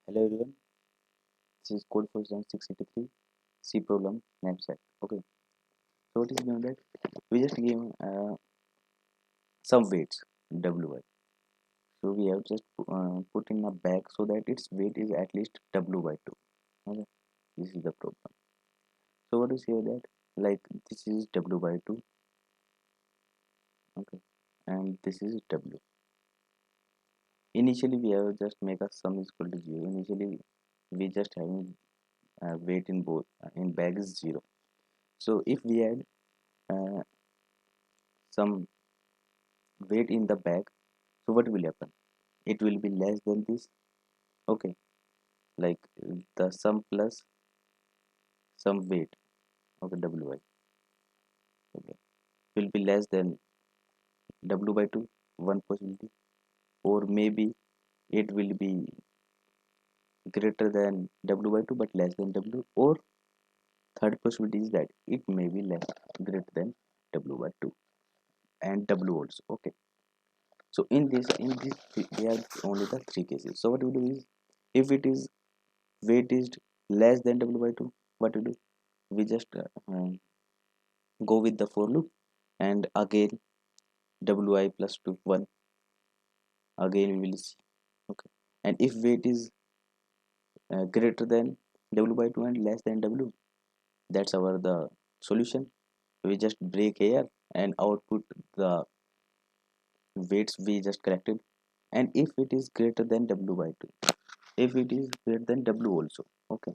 Hello everyone, this is code for Zone 683 C problem knapsack. Okay, so what is going that we just give some weights WY. So we have just put in a bag so that its weight is at least W by 2. Okay, this is the problem. So what is here that like this is W by 2. Okay, and this is W. Initially we have just make a sum is equal to 0. Initially we just having weight in both in bag is 0. So if we add uh, some weight in the bag, so what will happen? It will be less than this. Okay, like the sum plus some weight. Okay, wy, okay, will be less than w by 2, one possibility, or maybe it will be greater than w by 2 but less than w, or third possibility is that it may be less greater than w by 2 and w also. Okay, so in this they are only the three cases. So what we do is, if it is weight is less than w by 2, what we do, we just go with the for loop, and again wi plus 2 1, again we will see. Okay, and if weight is greater than w by 2 and less than w, that's our the solution. We just break here and output the weights we just collected. And if it is greater than w by 2, if it is greater than w also, okay,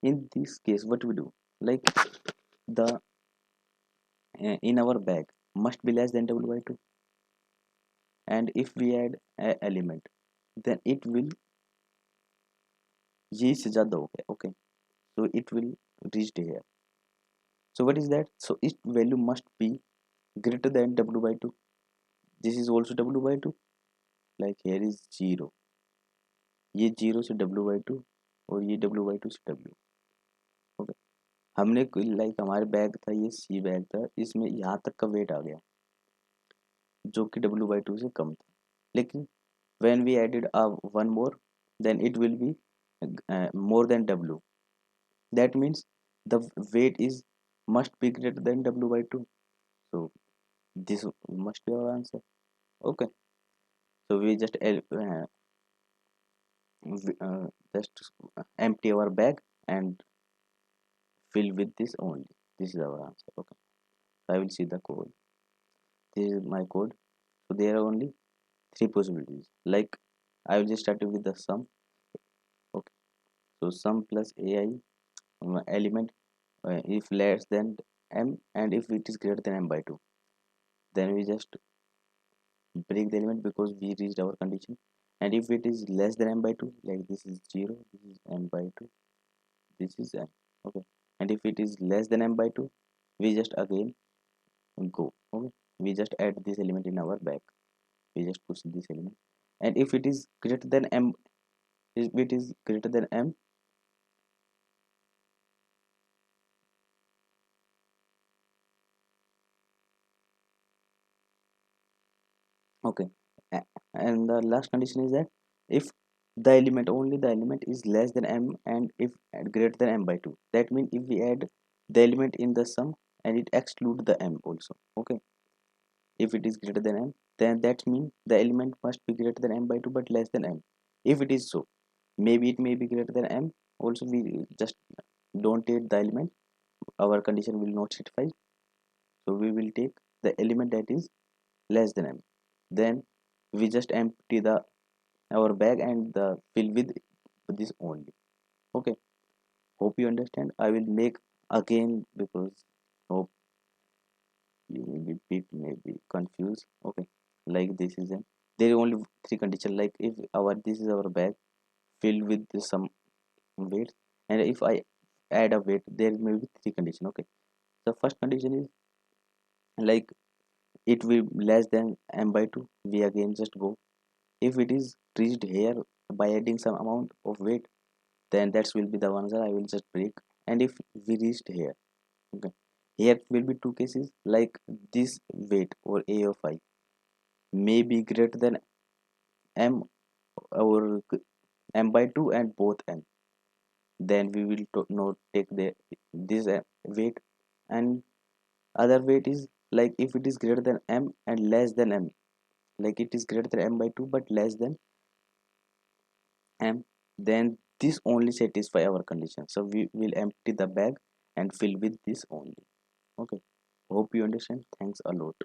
in this case what we do, like the in our bag must be less than w by 2, and if we add a element, then it will ये से ज़्यादा हो गया. Okay, so it will reach here. So what is that? So its value must be greater than w by 2. This is also w by 2. Like here is 0, ये 0 से w by 2, और ये w by 2 से w. Okay, हमने like हमारे bag था, ये सी bag था, इसमें यहाँ तक का वेट आ गया जो कि w by 2 से कम था. लेकिन when we added one more, then it will be more than w. That means the weight is must be greater than w by 2. So this must be our answer. Okay, so we just just empty our bag and fill with this only. This is our answer. Okay, so I will see the code. This is my code. So there are only three possibilities. Like I will just start with the sum. Okay, so sum plus ai element if less than m, and if it is greater than m by 2, then we just break the element because we reached our condition. And if it is less than m by 2, like this is 0, this is m by 2, this is m. Okay, and if it is less than m by 2, we just again go. Okay, we just add this element in our back, we just push this element. And if it is greater than m, if it is greater than m, okay, and the last condition is that if the element, only the element is less than m, and if greater than m by 2, that means if we add the element in the sum and it exclude the m also. Okay, if it is greater than m, then that means the element must be greater than m by 2 but less than m. If it is so, maybe it may be greater than m also, we just don't take the element, our condition will not satisfy. So we will take the element that is less than m, then we just empty the our bag and the fill with this only. Okay, hope you understand. I will make again because hope you may be confused. Okay, like this is a, there are only three condition. Like if our this is our bag filled with some weight, and if I add a weight, there may be three condition. Okay, the first condition is like it will less than m by 2, we again just go. If it is reached here by adding some amount of weight, then that will be the ones that I will just break. And if we reached here, okay, here will be two cases, like this weight or a of I may be greater than m, or m by 2 and both m. Then we will not take the this weight, and other weight is like if it is greater than m and less than m, like it is greater than m by 2 but less than m, then this only satisfy our condition, so we will empty the bag and fill with this only. Okay, hope you understand. Thanks a lot.